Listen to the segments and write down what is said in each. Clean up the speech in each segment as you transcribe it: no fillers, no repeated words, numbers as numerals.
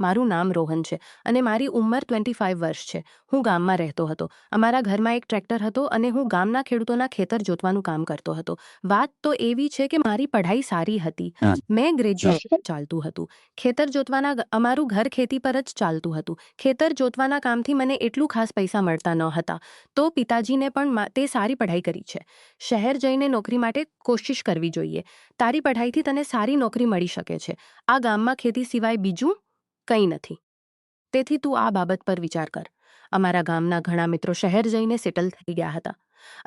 મારું નામ રોહન છે અને મારી ઉંમર 25 વર્ષ છે. હું ગામમાં રહેતો હતો. અમારા ઘરમાં એક ટ્રેક્ટર હતો અને હું ગામના ખેડૂતોના ખેતર જોતવાનું કામ કરતો હતો. વાત તો એવી છે કે મારી પઢાઈ સારી હતી. મેં ગ્રેજ્યુએશન ચાલતું હતું. ખેતર જોતવાના અમારું ઘર ખેતી પર જ ચાલતું હતું. ખેતર જોતવાના કામથી મને એટલું ખાસ પૈસા મળતા ન હતા. તો પિતાજીને પણ તે સારી પઢાઈ કરી છે. શહેર જઈને નોકરી માટે કોશિશ કરવી જોઈએ. તારી પઢાઈથી તને સારી નોકરી મળી શકે છે. આ ગામમાં ખેતી સિવાય બીજું કંઈ નથી. તેથી તું આ બાબત પર વિચાર કર. અમારા ગામના ઘણા મિત્રો શહેર જઈને સેટલ થઈ ગયા હતા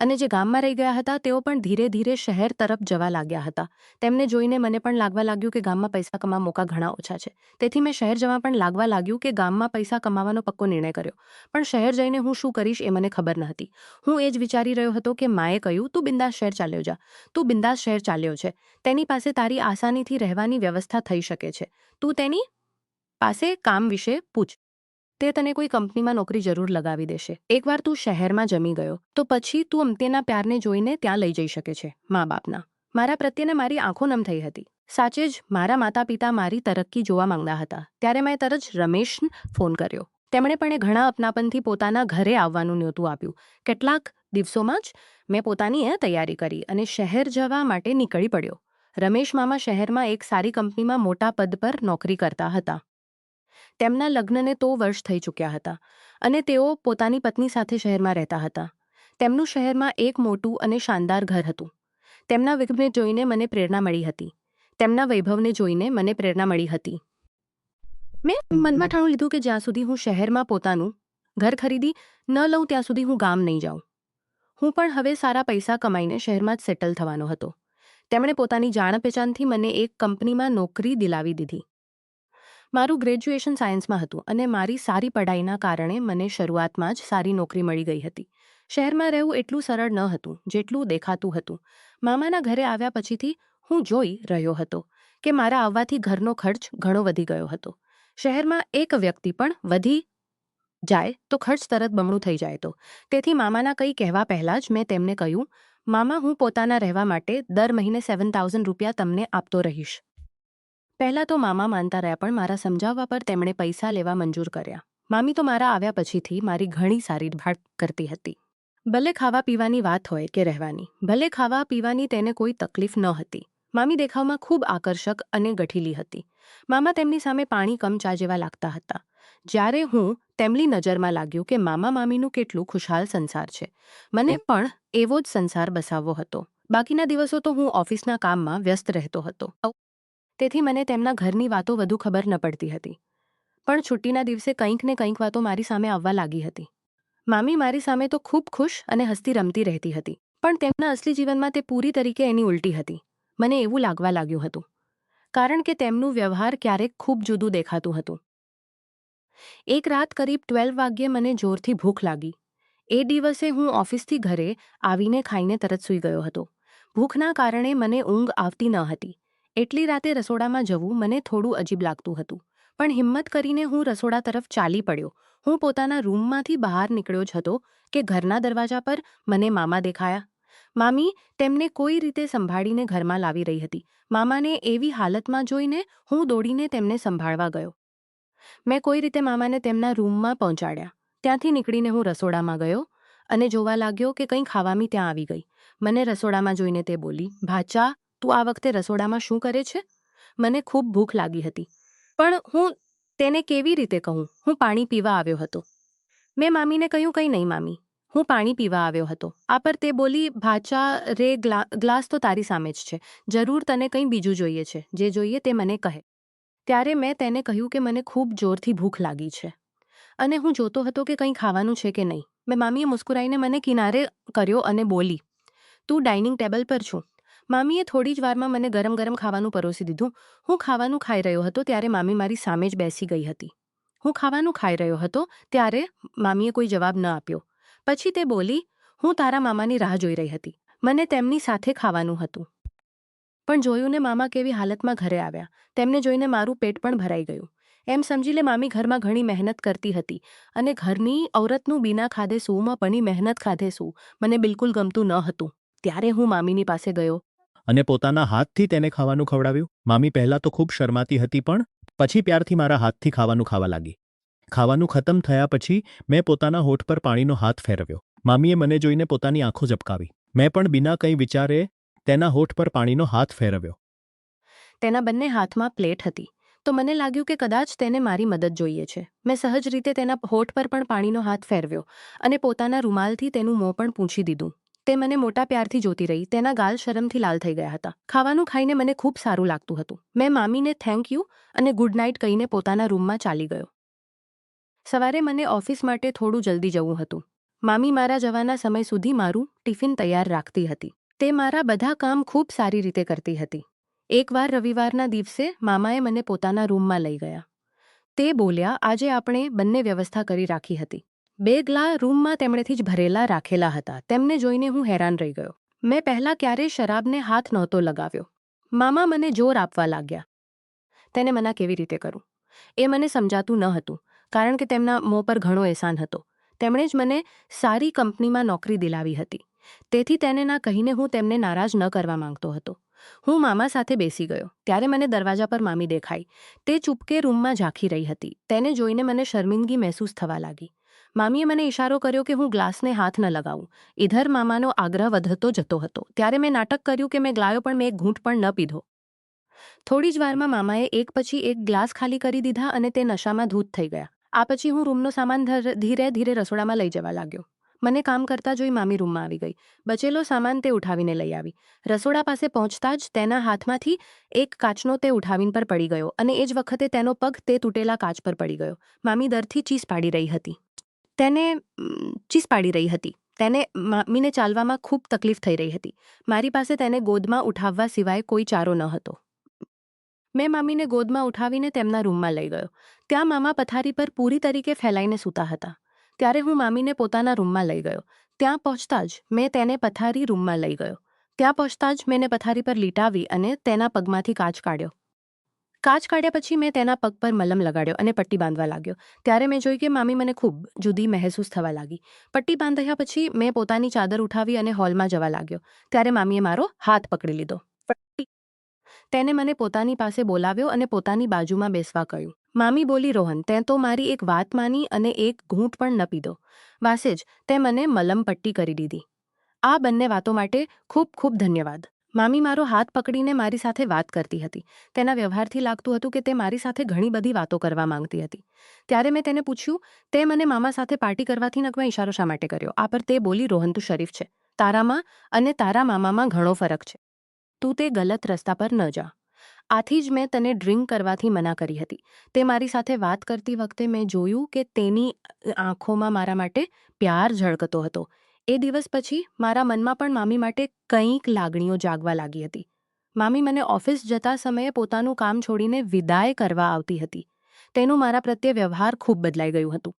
અને જે ગામમાં રહી ગયા હતા તેઓ પણ ધીરે ધીરે શહેર તરફ જવા લાગ્યા હતા. તેમને જોઈને મને પણ લાગવા લાગ્યું કે ગામમાં પૈસા કમાવા મોકા ઘણા ઓછા છે. તેથી મેં શહેર જવા પણ લાગવા લાગ્યું કે ગામમાં પૈસા કમાવાનો પક્કો નિર્ણય કર્યો. પણ શહેર જઈને હું શું કરીશ એ મને ખબર ન હતી. હું એ જ વિચારી રહ્યો હતો કે માએ કહ્યું, તું બિંદાસ શહેર ચાલ્યો જા. તું બિંદાસ શહેર ચાલ્યો છે. તેની પાસે તારી આસાનીથી રહેવાની વ્યવસ્થા થઈ શકે છે. તું તેની પાસે કામ વિશે પૂછ. તે તને કોઈ કંપનીમાં નોકરી જરૂર લગાવી દેશે. એકવાર તું શહેરમાં જમી ગયો તો પછી તું તેના પ્યારને જોઈને ત્યાં લઈ જઈ શકે છે. મા બાપના મારા પ્રત્યેને મારી આંખો નમ થઈ હતી. સાચે જ મારા માતા પિતા મારી તરક્કી જોવા માંગતા હતા. ત્યારે મેં તરત જ રમેશને ફોન કર્યો. તેમણે પણ ઘણા અપનાપનથી પોતાના ઘરે આવવાનું ન્યોતું આપ્યું. કેટલાક દિવસોમાં જ મેં પોતાની તૈયારી કરી અને શહેર જવા માટે નીકળી પડ્યો. રમેશ મામા શહેરમાં એક સારી કંપનીમાં મોટા પદ પર નોકરી કરતા હતા. તેમના લગ્નને તો વર્ષ થઈ ચૂક્યા હતા અને તેઓ પોતાની પત્ની સાથે શહેરમાં રહેતા હતા. તેમનું શહેરમાં એક મોટું અને શાનદાર ઘર હતું. તેમના વૈભવને જોઈને મને પ્રેરણા મળી હતી. મેં મનમાં ઠાણું લીધું કે જ્યાં સુધી હું શહેરમાં પોતાનું ઘર ખરીદી ન લઉં ત્યાં સુધી હું ગામ નહીં જાઉં. હું પણ હવે સારા પૈસા કમાઈને શહેરમાં જ સેટલ થવાનો હતો. તેમણે પોતાની જાણ પહેચાનથી મને એક કંપનીમાં નોકરી દિલાવી દીધી. મારું ગ્રેજ્યુએશન સાયન્સમાં હતું અને મારી સારી પઢાઈના કારણે મને શરૂઆતમાં જ સારી નોકરી મળી ગઈ હતી. શહેરમાં રહેવું એટલું સરળ ન હતું જેટલું દેખાતું હતું. મામાના ઘરે આવ્યા પછીથી હું જોઈ રહ્યો હતો કે મારા આવવાથી ઘરનો ખર્ચ ઘણો વધી ગયો હતો. શહેરમાં એક વ્યક્તિ પણ વધી જાય તો ખર્ચ તરત બમણું થઈ જાય તો. તેથી મામાના કંઈ કહેવા પહેલાં જ મેં તેમને કહ્યું, મામા, હું પોતાના રહેવા માટે દર મહિને 7,000 રૂપિયા તમને આપતો રહીશ. પહેલાં તો મામા માનતા રહ્યા પણ મારા સમજાવવા પર તેમણે પૈસા લેવા મંજૂર કર્યા. મામી તો મારા આવ્યા પછીથી મારી ઘણી સારી ભાળ કરતી હતી. ભલે ખાવા પીવાની વાત હોય કે રહેવાની, ભલે ખાવા પીવાની તેને કોઈ તકલીફ ન હતી. મામી દેખાવમાં ખૂબ આકર્ષક અને ગઠીલી હતી. મામા તેમની સામે પાણી કમ ચા જેવા લાગતા હતા. જ્યારે હું તેમની નજરમાં લાગ્યું કે મામા મામીનું કેટલું ખુશહાલ સંસાર છે. મને પણ એવો જ સંસાર બસાવવો હતો. બાકીના દિવસો તો હું ઓફિસના કામમાં વ્યસ્ત રહેતો હતો. તેથી મને તેમના ઘરની વાતો વધુ ખબર ન પડતી હતી. પણ છુટ્ટીના દિવસે કંઈક ને કંઈક વાતો મારી સામે આવવા લાગી હતી. મામી મારી સામે તો ખૂબ ખુશ અને હસતી રમતી રહેતી હતી, પણ તેમના અસલી જીવનમાં તે પૂરી તરીકે એની ઉલટી હતી. મને એવું લાગવા લાગ્યું હતું કારણ કે તેમનું વ્યવહાર ક્યારેક ખૂબ જુદું દેખાતું હતું. એક રાત કરીબ 12 વાગ્યે મને જોરથી ભૂખ લાગી. એ દિવસે હું ઓફિસથી ઘરે આવીને ખાઈને તરત સૂઈ ગયો હતો. ભૂખના કારણે મને ઊંઘ આવતી ન હતી. એટલી રાતે રસોડામાં જવું મને થોડું અજીબ લાગતું હતું, પણ હિંમત કરીને હું રસોડા તરફ ચાલી પડ્યો. હું પોતાના રૂમમાંથી બહાર નીકળ્યો જ હતો કે ઘરના દરવાજા પર મને મામા દેખાયા. મામી તેમને કોઈ રીતે સંભાળીને ઘરમાં લાવી રહી હતી. મામાને એવી હાલતમાં જોઈને હું દોડીને તેમને સંભાળવા ગયો. મેં કોઈ રીતે મામાને તેમના રૂમમાં પહોંચાડ્યા. ત્યાંથી નીકળીને હું રસોડામાં ગયો અને જોવા લાગ્યો કે કંઈ ખાવામી ત્યાં આવી ગઈ. મને રસોડામાં જોઈને તે બોલી, ભાચા, તું આ વખતે રસોડામાં શું કરે છે? મને ખૂબ ભૂખ લાગી હતી, પણ હું તેને કેવી રીતે કહું? હું પાણી પીવા આવ્યો હતો. મેં મામીને કહ્યું, કંઈ નહીં મામી, હું પાણી પીવા આવ્યો હતો. આ પર તે બોલી, ભાચા રે, ગ્લાસ તો તારી સામે જ છે. જરૂર તને કંઈ બીજું જોઈએ છે. જે જોઈએ તે મને કહે. ત્યારે મેં તેને કહ્યું કે મને ખૂબ જોરથી ભૂખ લાગી છે અને હું જોતો હતો કે કંઈ ખાવાનું છે કે નહીં. મામીએ મુસ્કુરાઈને મને કિનારે કર્યો અને બોલી, તું ડાઇનિંગ ટેબલ પર છું. મામીએ થોડી જ વારમાં મને ગરમ ગરમ ખાવાનું પરોસી દીધું. હું ખાવાનું ખાઈ રહ્યો હતો ત્યારે મામી મારી સામે જ બેસી ગઈ હતી. હું ખાવાનું ખાઈ રહ્યો હતો ત્યારે મામીએ કોઈ જવાબ ન આપ્યો. પછી તે બોલી, હું તારા મામાની રાહ જોઈ રહી હતી. મને તેમની સાથે ખાવાનું હતું. પણ જોયું ને મામા કેવી હાલતમાં ઘરે આવ્યા. તેમને જોઈને મારું પેટ પણ ભરાઈ ગયું. એમ સમજી લે મામી ઘરમાં ઘણી મહેનત કરતી હતી અને ઘરની ઔરતનું બીના ખાધે શું પની મહેનત ખાધે શું મને બિલકુલ ગમતું ન હતું. ત્યારે હું મામીની પાસે ગયો અને પોતાના હાથથી તેને ખાવાનું ખવડાવ્યું. મામી પહેલા તો ખૂબ શરમાતી હતી, પણ પછી પ્યારથી મારા હાથથી ખાવાનું ખાવા લાગી. ખાવાનું ખતમ થયા પછી મેં પોતાના હોઠ પર પાણીનો હાથ ફેરવ્યો. મામીએ મને જોઈને પોતાની આંખો ઝબકાવી. મેં પણ બિના કંઈ વિચારે તેના હોઠ પર પાણીનો હાથ ફેરવ્યો. તેના બંને હાથમાં પ્લેટ હતી, તો મને લાગ્યું કે કદાચ તેને મારી મદદ જોઈએ છે. મેં સહજ રીતે તેના હોઠ પર પણ પાણીનો હાથ ફેરવ્યો અને પોતાના રૂમાલથી તેનું મોં પણ પૂંછી દીધું. તે મને મોટા પ્યારથી જોતી રહી. તેના ગાલ શરમથી લાલ થઈ ગયા હતા. ખાવાનું ખાઈને મને ખૂબ સારું લાગતું હતું. મેં મામીને થેન્ક યુ અને ગુડ નાઇટ કહીને પોતાના રૂમમાં ચાલી ગયો. સવારે મને ઓફિસ માટે થોડું જલ્દી જવું હતું. મામી મારા જવાના સમય સુધી મારું ટિફિન તૈયાર રાખતી હતી. તે મારા બધા કામ ખૂબ સારી રીતે કરતી હતી. એકવાર રવિવારના દિવસે મામાએ મને પોતાના રૂમમાં લઈ ગયા. તે બોલ્યા, આજે આપણે બંને વ્યવસ્થા કરી રાખી હતી. બેગલા રૂમમાં તેમણેથી જ ભરેલા રાખેલા હતા. તેમને જોઈને હું હેરાન રહી ગયો. મેં પહેલાં ક્યારેય શરાબને હાથ નહોતો લગાવ્યો. મામા મને જોર આપવા લાગ્યા. તેને મના કેવી રીતે કરું એ મને સમજાતું ન હતું, કારણ કે તેમના મોં પર ઘણો એહસાન હતો. તેમણે જ મને સારી કંપનીમાં નોકરી દિલાવી હતી. તેથી તેને ના કહીને હું તેમને નારાજ ન કરવા માંગતો હતો. હું મામા સાથે બેસી ગયો. ત્યારે મને દરવાજા પર મામી દેખાઈ. તે ચૂપકે રૂમમાં ઝાંખી રહી હતી. તેને જોઈને મને શર્મિંદગી મહેસૂસ થવા લાગી. મામીએ મને ઇશારો કર્યો કે હું ગ્લાસને હાથ ન લગાવું. ઇધર મામાનો આગ્રહ વધતો જતો હતો. ત્યારે મેં નાટક કર્યું કે મેં ગ્લાયો, પણ મેં એક ઘૂંટ પણ ન પીધો. થોડી જ વારમાં મામાએ એક પછી એક ગ્લાસ ખાલી કરી દીધા અને તે નશામાં ધૂત થઈ ગયા. આ પછી હું રૂમનો સામાન ધીરે ધીરે રસોડામાં લઈ જવા લાગ્યો. મને કામ કરતા જોઈ મામી રૂમમાં આવી ગઈ. બચેલો સામાન તે ઉઠાવીને લઈ આવી. રસોડા પાસે પહોંચતા જ તેના હાથમાંથી એક કાચનો તે ઉઠાવીને પર પડી ગયો અને એ જ વખતે તેનો પગ તે તૂટેલા કાચ પર પડી ગયો. મામી દરથી ચીસ પાડી રહી હતી. તેને મામીને ચાલવામાં ખૂબ તકલીફ થઈ રહી હતી. મારી પાસે તેને ગોદમાં ઉઠાવવા સિવાય કોઈ ચારો ન હતો. મેં મામીને ગોદમાં ઉઠાવીને તેમના રૂમમાં લઈ ગયો. ત્યાં મામા પથારી પર પૂરી તરીકે ફેલાઈને સૂતા હતા. ત્યારે હું મામીને પોતાના રૂમમાં લઈ ગયો. ત્યાં પહોંચતા જ મેં તેને પથારી રૂમમાં લઈ ગયો. ત્યાં પહોંચતા જ મેં પથારી પર લીટાવી અને તેના પગમાંથી કાચ કાઢ્યો. કાચ કાઢ્યા પછી મેં તેના પગ પર મલમ લગાડ્યો અને પટ્ટી બાંધવા લાગ્યો. ત્યારે મેં જોયું કે મામી મને ખૂબ જુદી મહેસૂસ થવા લાગી. પટ્ટી બાંધ્યા પછી મેં પોતાની ચાદર ઉઠાવી અને હોલમાં જવા લાગ્યો. ત્યારે મામીએ મારો હાથ પકડી લીધો. તેને મને પોતાની પાસે બોલાવ્યો અને પોતાની બાજુમાં બેસવા કહ્યું. મામી બોલી, રોહન, તે તો મારી એક વાત માની અને એક ઘૂંટ પણ ન પીધો. વાસે જ તે મને મલમ પટ્ટી કરી દીધી. આ બંને વાતો માટે ખૂબ ખૂબ ધન્યવાદ. મામી મારો હાથ પકડીને મારી સાથે વાત કરતી હતી. તેના વ્યવહારથી લાગતું હતું કે તે મારી સાથે ઘણી બધી વાતો કરવા માંગતી હતી. ત્યારે મેં તેને પૂછ્યું, તે મને મામા સાથે પાર્ટી કરવાથી નકવા ઇશારો શા માટે કર્યો? આ પર તે બોલી, રોહન, તું શરીફ છે. તારામાં અને તારા મામામાં ઘણો ફરક છે. તું તે ગલત રસ્તા પર ન જા. આથી જ મેં તને ડ્રિંક કરવાથી મના કરી હતી. તે મારી સાથે વાત કરતી વખતે મેં જોયું કે તેની આંખોમાં મારા માટે પ્યાર ઝળકતો હતો. એ દિવસ પછી મારા મનમાં પણ મામી માટે કંઈક લાગણીઓ જાગવા લાગી હતી. મામી મને ઓફિસ જતા સમયે પોતાનું કામ છોડીને વિદાય કરવા આવતી હતી. તેનું મારા પ્રત્યે વ્યવહાર ખૂબ બદલાઈ ગયું હતું.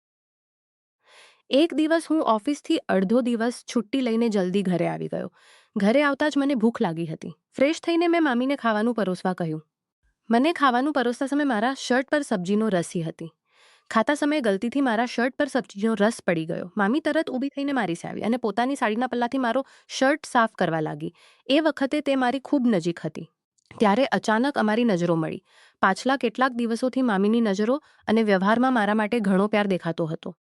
એક દિવસ હું ઓફિસથી અડધો દિવસ છુટ્ટી લઈને જલ્દી ઘરે આવી ગયો. ઘરે આવતા જ મને ભૂખ લાગી હતી. ફ્રેશ થઈને મેં મામીને ખાવાનું પરોસવા કહ્યું. મને ખાવાનું પરોસતા સમયે મારા શર્ટ પર સબ્જીનો રસી હતી. ખાતા સમયે ગલતીથી મારા શર્ટ પર સબ્જીનો રસ પડી ગયો. મામી તરત ઊભી થઈને મારી પાસે આવી અને પોતાની સાડીના પલ્લાથી મારો શર્ટ સાફ કરવા લાગી. એ વખતે તે મારી ખૂબ નજીક હતી. ત્યારે અચાનક અમારી નજરો મળી. પાછલા કેટલાક દિવસોથી મામીની નજરો અને વ્યવહારમાં મારા માટે ઘણો પ્યાર દેખાતો હતો.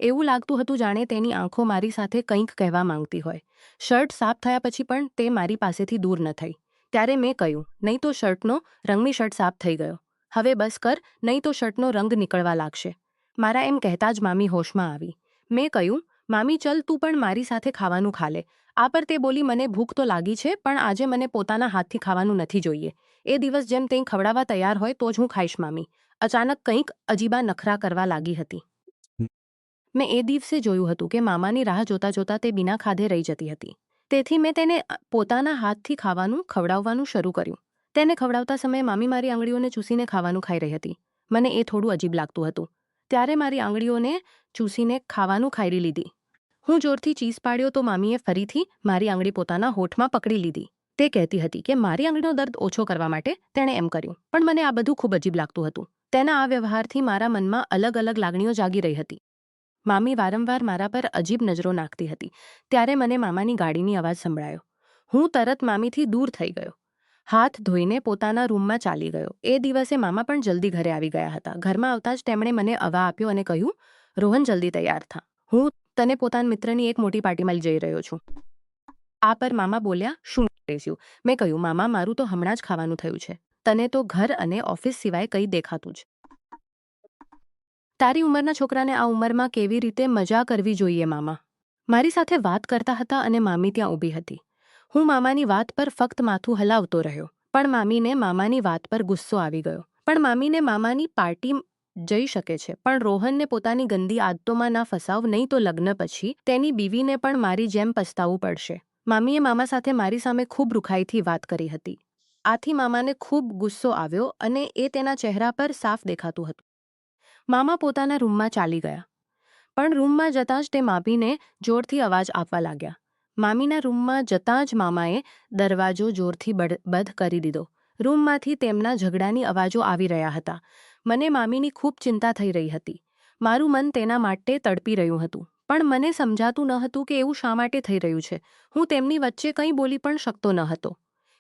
એવું લાગતું હતું જાણે તેની આંખો મારી સાથે કંઈક કહેવા માંગતી હોય. શર્ટ સાફ થયા પછી પણ તે મારી પાસેથી દૂર ન થઈ. ત્યારે મેં કહ્યું, નહીં તો શર્ટનો રંગની શર્ટ સાફ થઈ ગયો. હવે બસ કર, નહીં તો શર્ટનો રંગ નીકળવા લાગશે. મારા એમ કહેતા જ મામી હોશમાં આવી. મેં કહ્યું, મામી, ચલ તું પણ મારી સાથે ખાવાનું ખા લે. આ પર તે બોલી, મને ભૂખ તો લાગી છે, પણ આજે મને પોતાના હાથથી ખાવાનું નથી જોઈએ. એ દિવસ જેમ તે ખવડાવવા તૈયાર હોય તો જ હું ખાઈશ. મામી અચાનક કંઈક અજીબા નખરા કરવા લાગી હતી. મેં એ દિવસે જોયું હતું કે મામાની રાહ જોતા જોતા તે બિના ખાધે રહી જતી હતી. તેથી મેં તેને પોતાના હાથથી ખાવાનું ખવડાવવાનું શરૂ કર્યું. તેને ખવડાવતા સમયે મામી મારી આંગળીઓને ચૂસીને ખાવાનું ખાઈ રહી હતી. મને એ થોડું અજીબ લાગતું હતું. ત્યારે મારી આંગળીઓને ચૂસીને ખાવાનું ખાઈ લીધી. હું જોરથી ચીસ પાડ્યો તો મામીએ ફરીથી મારી આંગળી પોતાના હોઠમાં પકડી લીધી. તે કહેતી હતી કે મારી આંગળીનો દર્દ ઓછો કરવા માટે તેણે એમ કર્યું. પણ મને આ બધું ખૂબ અજીબ લાગતું હતું. તેના આ વ્યવહારથી મારા મનમાં અલગ અલગ લાગણીઓ જાગી રહી હતી. મામી વારંવાર મારા પર અજીબ નજરો નાખતી હતી. ત્યારે મને મામાની ગાડીની અવાજ સંભળાયો. હું તરત મામીથી દૂર થઈ ગયો. હાથ ધોઈને પોતાના રૂમમાં ચાલી ગયો. એ દિવસે મામા પણ જલ્દી ઘરે આવી ગયા હતા. ઘરમાં આવતા જ તેમણે મને અવા આપ્યો અને કહ્યું, રોહન, જલ્દી તૈયાર થા. હું તને પોતાના મિત્રની એક મોટી પાર્ટીમાં લઈ જઈ રહ્યો છું. આ પર મામા બોલ્યા, શું કહીશું? મેં કહ્યું, મામા, મારું તો હમણાં જ ખાવાનું થયું છે. તને તો ઘર અને ઓફિસ સિવાય કંઈ દેખાતું જ. તારી ઉંમરના છોકરાને આ ઉંમરમાં કેવી રીતે મજા કરવી જોઈએ મામા? મારી સાથે વાત કરતા હતા અને મામી ત્યાં ઊભી હતી. હું મામાની વાત પર ફક્ત માથું હલાવતો રહ્યો. પણ મામીને મામાની વાત પર ગુસ્સો આવી ગયો. પણ મામીને મામાની પાર્ટી જઈ શકે છે, પણ રોહનને પોતાની ગંદી આદતોમાં ના ફસાવ, નહીં તો લગ્ન પછી તેની બીવીને પણ મારી જેમ પસ્તાવવું પડશે. મામીએ મામા સાથે મારી સામે ખૂબ રૂખાઈથી વાત કરી હતી. આથી મામાને ખૂબ ગુસ્સો આવ્યો અને એ તેના ચહેરા પર સાફ દેખાતું હતું. મામા પોતાના રૂમમાં ચાલી ગયા. પણ રૂમમાં જતાં જ તે મામીને જોરથી અવાજ આપવા લાગ્યા. મામીના રૂમમાં જતાં જ મામાએ દરવાજો જોરથી બંધ કરી દીધો. રૂમમાંથી તેમના ઝઘડાની અવાજો આવી રહ્યા હતા. મને મામીની ખૂબ ચિંતા થઈ રહી હતી. મારું મન તેના માટે તડપી રહ્યું હતું. પણ મને સમજાતું ન હતું કે એવું શા માટે થઈ રહ્યું છે. હું તેમની વચ્ચે કંઈ બોલી પણ શકતો ન હતો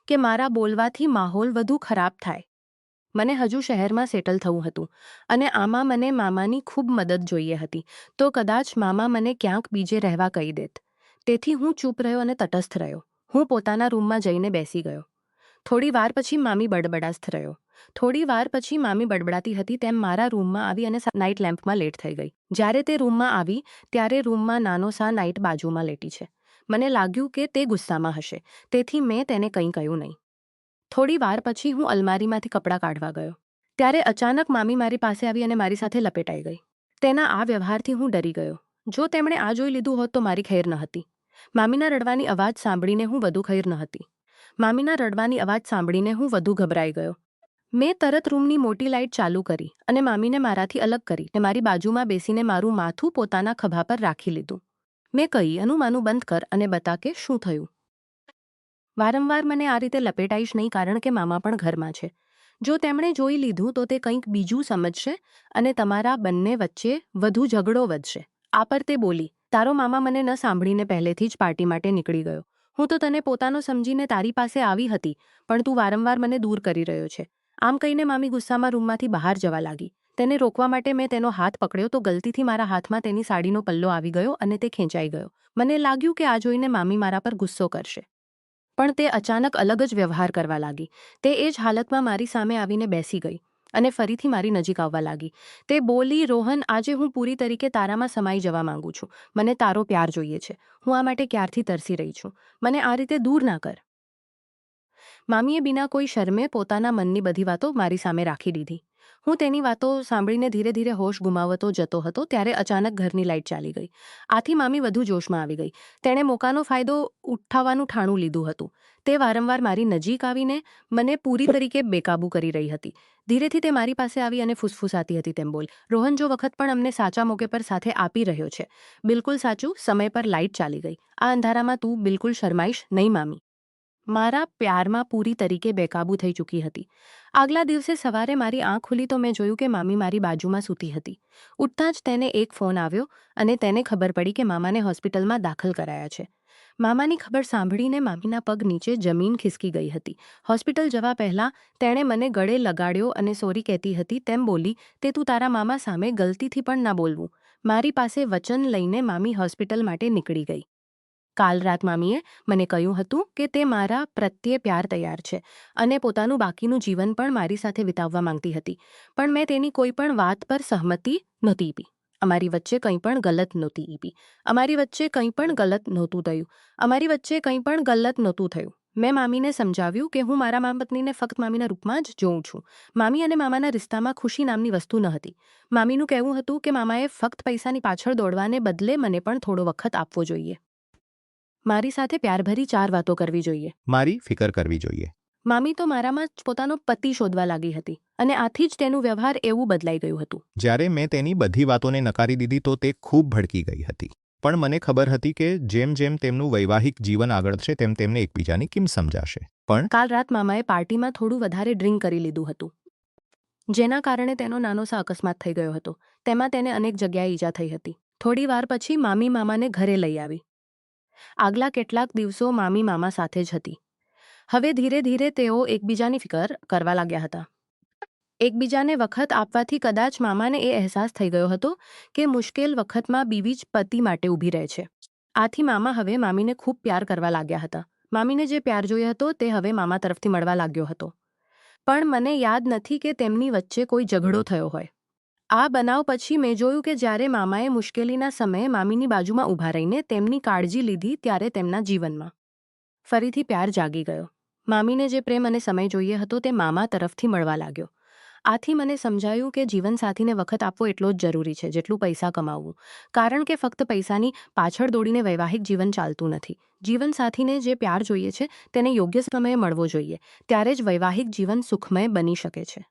કે મારા બોલવાથી માહોલ વધુ ખરાબ થાય. મને હજુ શહેરમાં સેટલ થવું હતું અને આમાં મને મામાની ખૂબ મદદ જોઈએ હતી. તો કદાચ મામા મને ક્યાંક બીજે રહેવા કહી દેત. તેથી હું ચૂપ રહ્યો અને તટસ્થ રહ્યો. હું પોતાના રૂમમાં જઈને બેસી ગયો. થોડી વાર પછી મામી બડબડાસ્થ રહ્યો. થોડી વાર પછી મામી બડબડાતી હતી તેમ મારા રૂમમાં આવી અને નાઇટ લેમ્પમાં લેટ થઈ ગઈ. જ્યારે તે રૂમમાં આવી ત્યારે રૂમમાં નાનો સા નાઇટ બાજુમાં લેટી છે. મને લાગ્યું કે તે ગુસ્સામાં હશે, તેથી મેં તેને કંઈ કહ્યું નહીં. થોડી વાર પછી હું અલમારીમાંથી કપડાં કાઢવા ગયો. ત્યારે અચાનક મામી મારી પાસે આવી અને મારી સાથે લપેટાઈ ગઈ. તેના આ વ્યવહારથી હું ડરી ગયો. જો તેમણે આ જોઈ લીધું હોત તો મારી ખૈર ન હતી. મામીના રડવાની અવાજ સાંભળીને હું વધુ ખૈર ન હતી. મામીના રડવાની અવાજ સાંભળીને હું વધુ ગભરાઈ ગયો. મેં તરત રૂમની મોટી લાઇટ ચાલુ કરી અને મામીને મારાથી અલગ કરી ને મારી બાજુમાં બેસીને મારું માથું પોતાના ખભા પર રાખી લીધું. મેં કહી, અનુમાનું બંધ કર અને બતા કે શું થયું. વારંવાર મને આ રીતે લપેટાઈશ નહીં, કારણ કે મામા પણ ઘરમાં છે. જો તેમણે જોઈ લીધું તો તે કંઈક બીજું સમજશે અને તમારા બંને વચ્ચે વધુ ઝઘડો વધશે. આ પર તે બોલી, તારો મામા મને ન સાંભળીને પહેલેથી જ પાર્ટી માટે નીકળી ગયો. હું તો તને પોતાનો સમજીને તારી પાસે આવી હતી, પણ તું વારંવાર મને દૂર કરી રહ્યો છે. આમ કહીને મામી ગુસ્સામાં રૂમમાંથી બહાર જવા લાગી. તેને રોકવા માટે મેં તેનો હાથ પકડ્યો તો ગલતીથી મારા હાથમાં તેની સાડીનો પલ્લો આવી ગયો અને તે ખેંચાઈ ગયો. મને લાગ્યું કે આ જોઈને મામી મારા પર ગુસ્સો કરશે. પણ તે અચાનક અલગ જ વ્યવહાર કરવા લાગી. તે એ જ હાલતમાં મારી સામે આવીને બેસી ગઈ અને ફરીથી મારી નજીક આવવા લાગી. તે બોલી, રોહન, આજે હું પૂરી તરીકે તારામાં સમાઈ જવા માંગુ છું. મને તારો પ્યાર જોઈએ છે. હું આ માટે ક્યારથી તરસી રહી છું. મને આ રીતે દૂર ના કર. મામીએ બિના કોઈ શરમે પોતાના મનની બધી વાતો મારી સામે રાખી દીધી. હું તેની વાતો સાંભળીને ધીરે ધીરે હોશ ગુમાવતો જતો હતો ત્યારે અચાનક ઘરની લાઇટ ચાલી ગઈ. આથી મામી વધુ જોશમાં આવી ગઈ. તેણે મોકાનો ફાયદો ઉઠાવવાનું ઠાણું લીધું હતું. તે વારંવાર મારી નજીક આવીને મને પૂરી તરીકે બેકાબૂ કરી રહી હતી. ધીરેથી તે મારી પાસે આવી અને ફૂસફૂસાતી હતી તેમ બોલ, રોહન, જો વખત પણ અમને સાચા મોકે પર સાથે આપી રહ્યો છે. બિલકુલ સાચું સમય પર લાઇટ ચાલી ગઈ. આ અંધારામાં તું બિલકુલ શરમાઈશ નહીં મામી. મારા પ્યારમાં પૂરી તરીકે બેકાબૂ થઈ ચૂકી હતી. આગલા દિવસે સવારે મારી આંખ ખુલી તો મેં જોયું કે મામી મારી બાજુમાં સૂતી હતી. ઉઠતાં જ તેને એક ફોન આવ્યો અને તેને ખબર પડી કે મામાને હોસ્પિટલમાં દાખલ કરાયા છે. મામાની ખબર સાંભળીને મામીના પગ નીચે જમીન ખિસકી ગઈ હતી. હોસ્પિટલ જવા પહેલાં તેણે મને ગળે લગાડ્યો અને સોરી કહેતી હતી તેમ બોલી, તે તું તારા મામા સામે ગલતીથી પણ ના બોલવું. મારી પાસે વચન લઈને મામી હોસ્પિટલ માટે નીકળી ગઈ. કાલ રાત મામીએ મને કહ્યું હતું કે તે મારા પ્રત્યે પ્યાર તૈયાર છે અને પોતાનું બાકીનું જીવન પણ મારી સાથે વિતાવવા માંગતી હતી. પણ મેં તેની કોઈ પણ વાત પર સહમતિ નહોતી આપી. અમારી વચ્ચે કંઈ પણ ગલત નહોતી આપી. અમારી વચ્ચે કંઈ પણ ગલત નહોતું થયું. અમારી વચ્ચે કંઈ પણ ગલત નહોતું થયું. મેં મામીને સમજાવ્યું કે હું મારા મા પત્નીને ફક્ત મામીના રૂપમાં જ જોઉં છું. મામી અને મામાના રિશ્તામાં ખુશી નામની વસ્તુ ન હતી. મામીનું કહેવું હતું કે મામાએ ફક્ત પૈસાની પાછળ દોડવાને બદલે મને પણ થોડો વખત આપવો જોઈએ. મારી સાથે પ્યારભરી 4 વાતો કરવી જોઈએ. મારી ફિકર કરવી જોઈએ. મામી તો મારામાં જ પોતાનો પતિ શોધવા લાગી હતી અને આથી જ તેનું વ્યવહાર એવું બદલાઈ ગયું હતું. જ્યારે મેં તેની બધી વાતોને નકારી દીધી તો તે ખૂબ ભડકી ગઈ હતી. પણ મને ખબર હતી કે જેમ જેમ તેમનું વૈવાહિક જીવન આગળ છે તેમ તેમને એકબીજાની કિંમત સમજાશે. પણ કાલ રાત મામાએ પાર્ટીમાં થોડું વધારે ડ્રિંક કરી લીધું હતું, જેના કારણે તેનો નાનો સા અકસ્માત થઈ ગયો હતો. તેમાં તેને અનેક જગ્યાએ ઈજા થઈ હતી. થોડી વાર પછી મામી મામાને ઘરે લઈ આવી. આગલા કેટલાક દિવસો મામી મામા સાથે જ હતી. હવે ધીરે ધીરે તેઓ એકબીજાની ફિકર કરવા લાગ્યા હતા. એકબીજાને વખત આપવાથી કદાચ મામાને એ અહેસાસ થઈ ગયો હતો કે મુશ્કેલ વખતમાં બીવી જ પતિ માટે ઊભી રહે છે. આથી મામા હવે મામીને ખૂબ પ્યાર કરવા લાગ્યા હતા. મામીને જે પ્યાર જોયો હતો તે હવે મામા તરફથી મળવા લાગ્યો હતો. પણ મને યાદ નથી કે તેમની વચ્ચે કોઈ ઝઘડો થયો હોય. આ બનાવ પછી મેં જોયું કે જ્યારે મામાએ મુશ્કેલીના સમયે મામીની બાજુમાં ઊભા રહીને તેમની કાળજી લીધી ત્યારે તેમના જીવનમાં ફરીથી પ્યાર જાગી ગયો. મામીને જે પ્રેમ અને સમય જોઈએ હતો તે મામા તરફથી મળવા લાગ્યો. આથી મને સમજાયું કે જીવનસાથીને વખત આપવો એટલો જ જરૂરી છે જેટલું પૈસા કમાવવું. કારણ કે ફક્ત પૈસાની પાછળ દોડીને વૈવાહિક જીવન ચાલતું નથી. જીવનસાથીને જે પ્યાર જોઈએ છે તેને યોગ્ય સમયે મળવો જોઈએ. ત્યારે જ વૈવાહિક જીવન સુખમય બની શકે છે.